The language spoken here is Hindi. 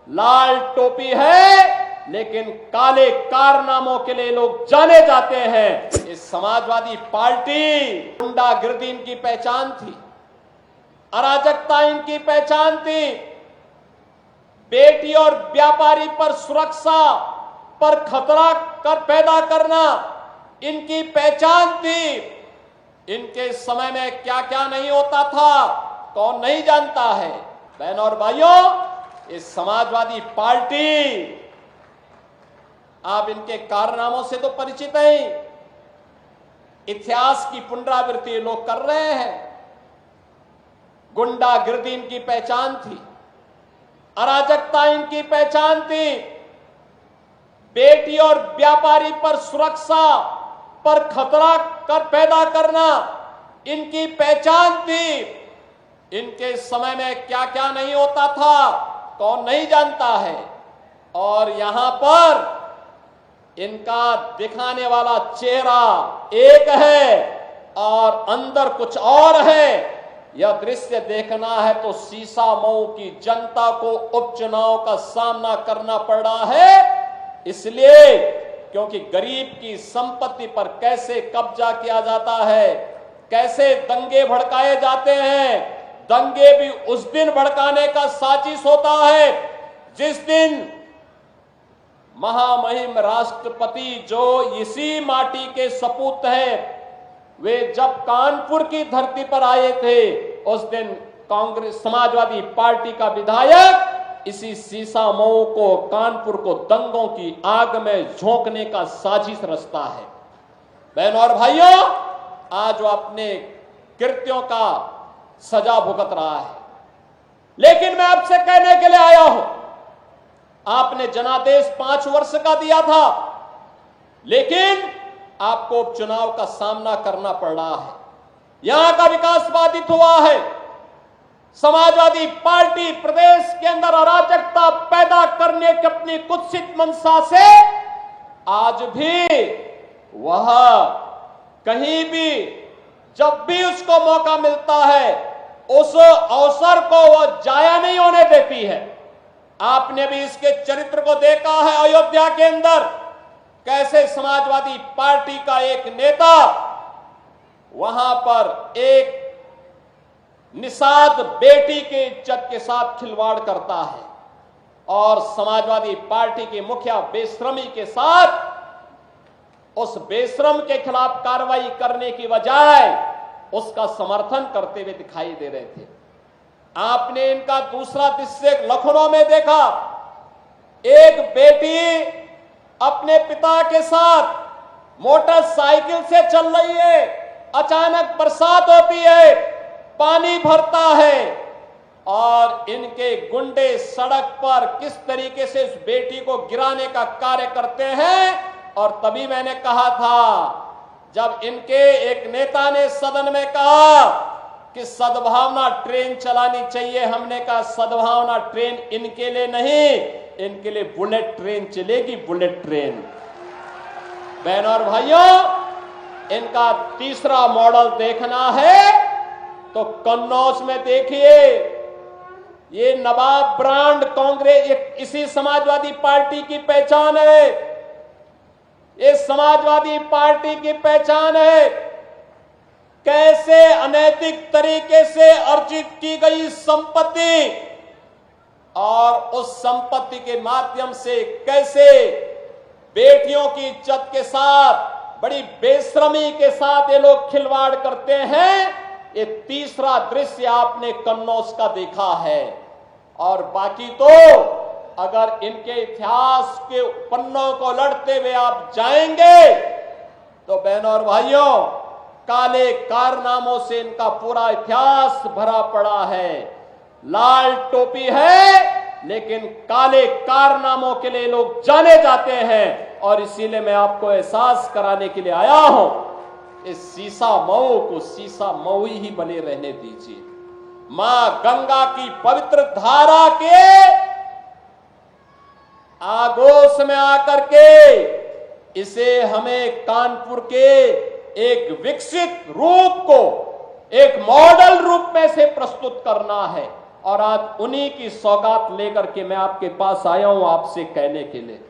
लाल टोपी है लेकिन काले कारनामों के लिए लोग जाने जाते हैं। इस समाजवादी पार्टी गुंडागिर्दी इनकी पहचान थी, अराजकता इनकी पहचान थी, बेटी और व्यापारी पर सुरक्षा पर खतरा पैदा करना इनकी पहचान थी। इनके समय में क्या क्या नहीं होता था कौन नहीं जानता है। बहनों और भाइयों, इस समाजवादी पार्टी, आप इनके कारनामों से तो परिचित हैं, इतिहास की पुनरावृत्ति लोग कर रहे हैं। गुंडागिर्दी इनकी पहचान थी, अराजकता इनकी पहचान थी, बेटी और व्यापारी पर सुरक्षा पर खतरा पैदा करना इनकी पहचान थी। इनके समय में क्या क्या नहीं होता था कौन नहीं जानता है। और यहां पर इनका दिखाने वाला चेहरा एक है और अंदर कुछ और है। यह दृश्य देखना है तो सीसा मऊ की जनता को उपचुनाव का सामना करना पड़ रहा है, इसलिए क्योंकि गरीब की संपत्ति पर कैसे कब्जा किया जाता है, कैसे दंगे भड़काए जाते हैं। दंगे भी उस दिन भड़काने का साजिश होता है जिस दिन महामहिम राष्ट्रपति जो इसी माटी के सपूत हैं, वे जब कानपुर की धरती पर आए थे, उस दिन कांग्रेस समाजवादी पार्टी का विधायक इसी सीसा मऊ को, कानपुर को दंगों की आग में झोंकने का साजिश रचता है। बहनों और भाइयों, आज वो अपने कृत्यों का सजा भुगत रहा है। लेकिन मैं आपसे कहने के लिए आया हूं, आपने जनादेश 5 वर्ष का दिया था, लेकिन आपको उपचुनाव का सामना करना पड़ रहा है। यहां का विकास बाधित हुआ है। समाजवादी पार्टी प्रदेश के अंदर अराजकता पैदा करने की अपनी कुत्सित मंशा से आज भी वह कहीं भी जब भी उसको मौका मिलता है उस अवसर को वह जाया नहीं होने देती है। आपने भी इसके चरित्र को देखा है अयोध्या के अंदर, कैसे समाजवादी पार्टी का एक नेता वहां पर एक निषाद बेटी के इज्जत के साथ खिलवाड़ करता है और समाजवादी पार्टी के मुखिया बेशर्मी के साथ उस बेशर्म के खिलाफ कार्रवाई करने की बजाय उसका समर्थन करते हुए दिखाई दे रहे थे। आपने इनका दूसरा दृश्य लखनऊ में देखा, एक बेटी अपने पिता के साथ मोटरसाइकिल से चल रही है, अचानक बरसात होती है, पानी भरता है और इनके गुंडे सड़क पर किस तरीके से उस बेटी को गिराने का कार्य करते हैं। और तभी मैंने कहा था, जब इनके एक नेता ने सदन में कहा कि सद्भावना ट्रेन चलानी चाहिए, हमने कहा सद्भावना ट्रेन इनके लिए नहीं, इनके लिए बुलेट ट्रेन चलेगी, बुलेट ट्रेन। बहनों और भाइयों, इनका तीसरा मॉडल देखना है तो कन्नौज में देखिए, ये नवाब ब्रांड कांग्रेस इसी समाजवादी पार्टी की पहचान है। ये समाजवादी पार्टी की पहचान है कैसे अनैतिक तरीके से अर्जित की गई संपत्ति और उस संपत्ति के माध्यम से कैसे बेटियों की इज्जत के साथ बड़ी बेशर्मी के साथ ये लोग खिलवाड़ करते हैं। ये तीसरा दृश्य आपने कन्नौज का देखा है। और बाकी तो अगर इनके इतिहास के पन्नों को लड़ते हुए आप जाएंगे तो बहनों और भाइयों, काले कारनामों से इनका पूरा इतिहास भरा पड़ा है। लाल टोपी है लेकिन काले कारनामों के लिए लोग जाने जाते हैं और इसीलिए मैं आपको एहसास कराने के लिए आया हूं, इस सीसा मऊ को सीसा मऊ ही बने रहने दीजिए। मां गंगा की पवित्र धारा के आगोश में आकर के इसे हमें कानपुर के एक विकसित रूप को एक मॉडल रूप में से प्रस्तुत करना है और आज उन्हीं की सौगात लेकर के मैं आपके पास आया हूं आपसे कहने के लिए।